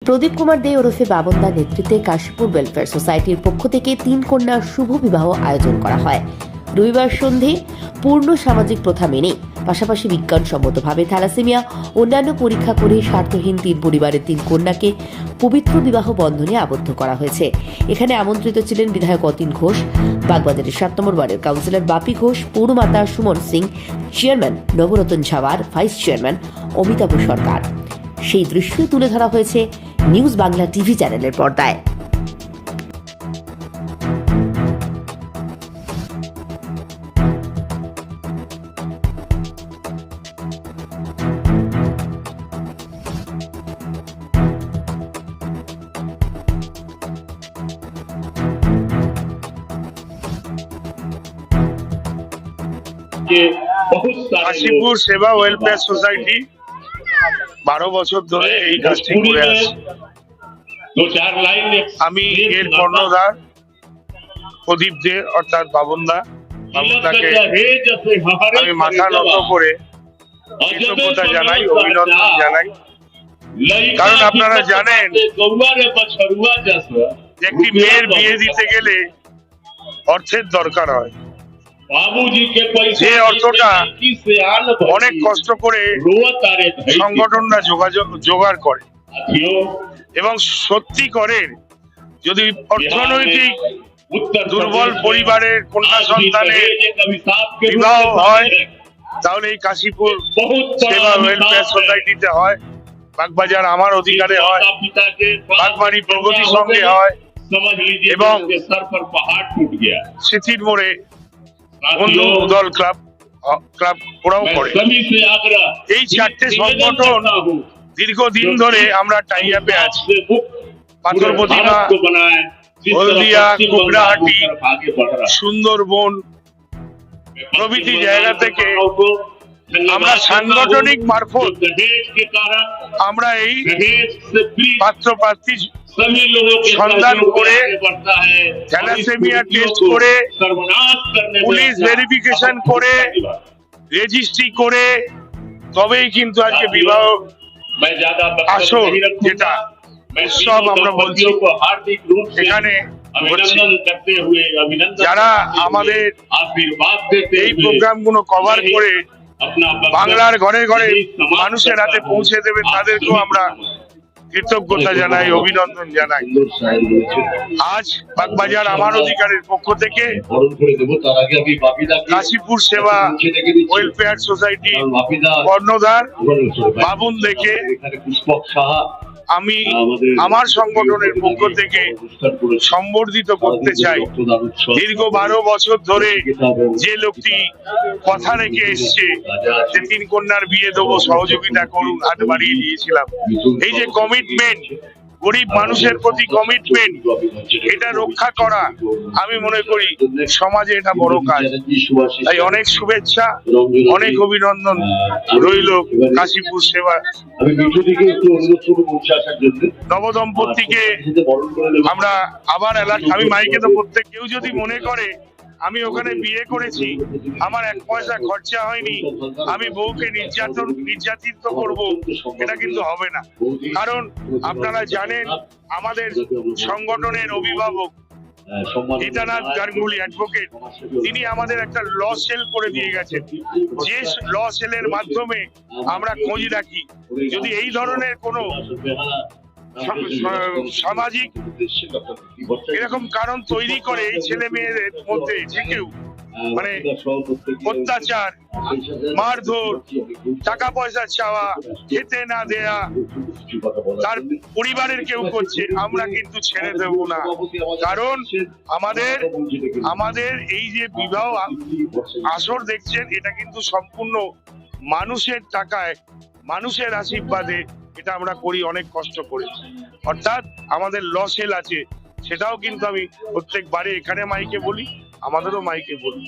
প্রদীপ কুমার দে ওরফে বাবনদার নেতৃত্বে কাশীপুর ওয়েলফেয়ার সোসাইটির পক্ষ থেকে 3 কন্যার শুভ বিবাহ আয়োজন করা হয়। রবিবার সন্ধে পূর্ণ সামাজিক প্রথা মেনে পাশাপাশি বিজ্ঞানসম্মতভাবে থ্যালাসেমিয়া অন্যান্য পরীক্ষা করে স্বার্থহীন 3 পরিবারের 3 কন্যাকে পবিত্র বিবাহ বন্ধনে আবদ্ধ করা হয়েছে। এখানে আমন্ত্রিত ছিলেন বিধায়ক অতীন ঘোষ, বাগবাজারের 7 নম্বর ওয়ার্ডের কাউন্সিলর বাপি ঘোষ, পৌরমাতা Suman Singh, chairman Nabaratan Jhawar, vice chairman Amitabh Sarkar. সেই দৃশ্য তুলে ধরা হয়েছে নিউজ বাংলা টিভি চ্যানেলের পর্দায়। কাশীপুর সেবা ওয়েলফেয়ার সোসাইটি 12 বছর ধরে এই কাজটি করে আসছে। আমি এর কর্ণধার প্রদীপ দে অর্থাৎ বাবনদাকে আমি মাথা নত করে কৃতজ্ঞতা জানাই, অভিনন্দন জানাই। কারণ আপনারা জানেন একটি মেয়ের বিয়ে দিতে গেলে অর্থের দরকার হয়, যে অর্থটা অনেক কষ্ট করে সংগঠনরা জোগাড় করে এবং সত্যি করে। যদি অর্থনৈতিক দুর্বল পরিবারের কন্যা সন্তানের বিবাহ হয় তাহলে এই কাশীপুর সেবা ওয়েলফেয়ার সোসাইটিতে হয়, বাগবাজার আমার অধিকারে হয়, বাগবাড়ি প্রগতি সঙ্গে হয় এবং স্মৃতির মোড়ে বন্ধু দল ক্লাব ওরাও করে। এই 4টে সংগঠন দীর্ঘদিন ধরে আমরা টাই আপে আছি। পাথর প্রতিমা, হলদিয়া, কুকড়াহাটি, সুন্দরবন প্রভৃতি জায়গা থেকে আমরা সাংগঠনিক মারফত আমরা এই পাত্রপ্রার্থী সন্ধান করে থ্যালাসেমিয়া টেস্ট করে পুলিশ ভেরিফিকেশন করে রেজিস্ট্রি করে তবেই কিন্তু আজকে বিবাহ আসল যেটা উৎসব আমরা বলছি এখানে যারা আমাদের এই প্রোগ্রামগুলো কভার করে বাংলার ঘরে ঘরে মানুষের হাতে পৌঁছে দেবেন তাদেরকেও আমরা কৃতজ্ঞতা জানাই, অভিনন্দন জানাই। আজ বাগবাজার আমার অধিকারের পক্ষ থেকে কাশীপুর সেবা ওয়েলফেয়ার সোসাইটি কর্ণধার বাবুন দেখে আমি আমার সংগঠনের পক্ষ থেকে সম্বর্ধিত করতে চাই। দীর্ঘ 12 বছর ধরে যে লোকটি কথা রেখে এসছে যে 3 কন্যার বিয়ে দেবো, সহযোগিতা করুন, হাত বাড়িয়ে দিয়েছিলাম। এই যে কমিটমেন্ট, গরিব মানুষের প্রতি কমিটমেন্ট, এটা রক্ষা করা আমি মনে করি সমাজে এটা বড় কাজ। তাই অনেক শুভেচ্ছা, অনেক অভিনন্দন রইল কাশীপুর সেবা নবদম্পতিকে। আমরা আবার আমি মাইকে তো প্রত্যেক কেউ যদি মনে করে আমি ওখানে বিয়ে করেছি, আমার 1 পয়সা খরচা হয়নি, আমি বউকে নির্যাতিত করব, এটা কিন্তু হবে না। কারণ আপনারা জানেন আমাদের সংগঠনের অভিভাবক গীতানাথ গাঙ্গুলি অ্যাডভোকেট, তিনি আমাদের একটা ল সেল করে দিয়ে গেছেন। যে ল সেলের মাধ্যমে আমরা খোঁজ রাখি যদি এই ধরনের কোনো সামাজিক এরকম কারণ তৈরি করে এই ছেলে মেয়েদের মধ্যে যে কেউ মানে অত্যাচার, মারধর, টাকা পয়সা চাওয়া, খেতে না দেয়া, তার পরিবারের কেউ করছে, আমরা কিন্তু ছেড়ে দেব না। কারণ আমাদের এই যে বিবাহ আসর দেখছেন এটা কিন্তু সম্পূর্ণ মানুষের টাকায়, মানুষের আশীর্বাদে এটা আমরা করি, অনেক কষ্ট করে। অর্থাৎ আমাদের ল সেল আছে, সেটাও কিন্তু আমি প্রত্যেকবারে এখানে মাইকে বলি, আমাদেরও মাইকে বলি,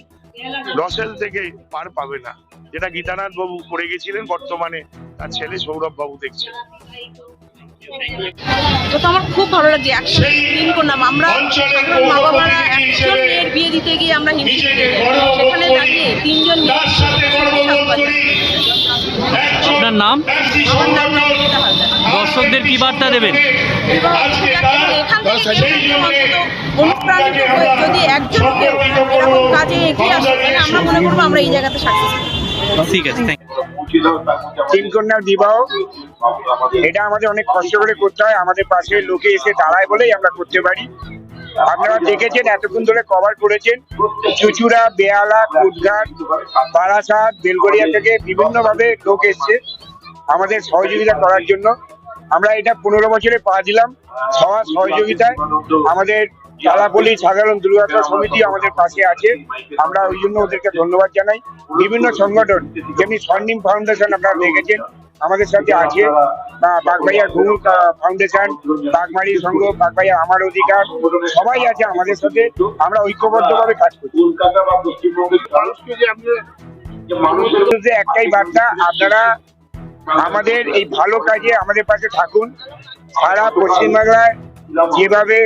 ল সেল থেকে পার পাবে না। যেটা গীতানাথ বাবু করে গেছিলেন, বর্তমানে তার ছেলে সৌরভ বাবু দেখছেন। তো আমার খুব ভালো লাগছে। 3 কন্যা, আমরা মা বাবারা একজন মেয়ের বিয়ে দিতে গিয়ে আমরা সেখানে দাঁড়িয়ে 3 জন আপনার নাম? আমার নাম দর্শকদের কি বার্তা দেবেন? এবং এখান থেকে অনুপ্রাণিত হয়ে যদি একজন কেউ এরকম কাজে এগিয়ে আসে তাহলে আমরা মনে করবো আমরা এই জায়গাতে সাকসেস। ঠিক আছে, থ্যাংক ইউ। তিন কন্যার বিবাহ এটা আমাদের অনেক কষ্ট করে করতে হয়, আমাদের পাশে লোকে এসে দাঁড়ায় বলেই আমরা করতে পারি। আপনারা দেখেছেন এতক্ষণ ধরে কভার করেছেন, চুচুড়া, বেহালা, কুটঘাট, বারাসাত, বেলগড়িয়া থেকে বিভিন্ন ভাবে লোক এসছে আমাদের সহযোগিতা করার জন্য। আমরা এটা 15 বছরে পা দিলাম সবার সহযোগিতায়। আমাদের তালাপল্লী সাধারণ দুর্গাপূজা সমিতি আমাদের পাশে আছে, আমরা ওই জন্য ওদেরকে ধন্যবাদ জানাই। বিভিন্ন সংগঠন যেমনি স্বর্ণিম ফাউন্ডেশন আপনারা দেখেছেন আমাদের সাথে আছে, বাগবাইয়া ঘুম ফাউন্ডেশন, বাগমারি সংঘ, বাগবাইয়া আমার অধিকার, সবাই আছে আমাদের সাথে। আমরা ঐক্যবদ্ধভাবে কাজ করছি। মানুষের একটাই বার্তা, আপনারা আমাদের এই ভালো কাজে আমাদের পাশে থাকুন। সারা পশ্চিমবাংলায় যেভাবে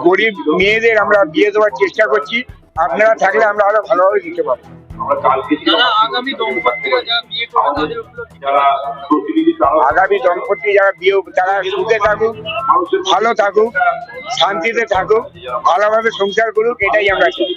গরিব মেয়েদের আমরা বিয়ে দেওয়ার চেষ্টা করছি, আপনারা থাকলে আমরা আরো ভালোভাবে দিতে পারবো। আগামী দম্পতি যারা বিয়ে তারা সুখে থাকুক, ভালো থাকুক, শান্তিতে থাকুক, ভালোভাবে সংসার করুক, এটাই আমরা চাই।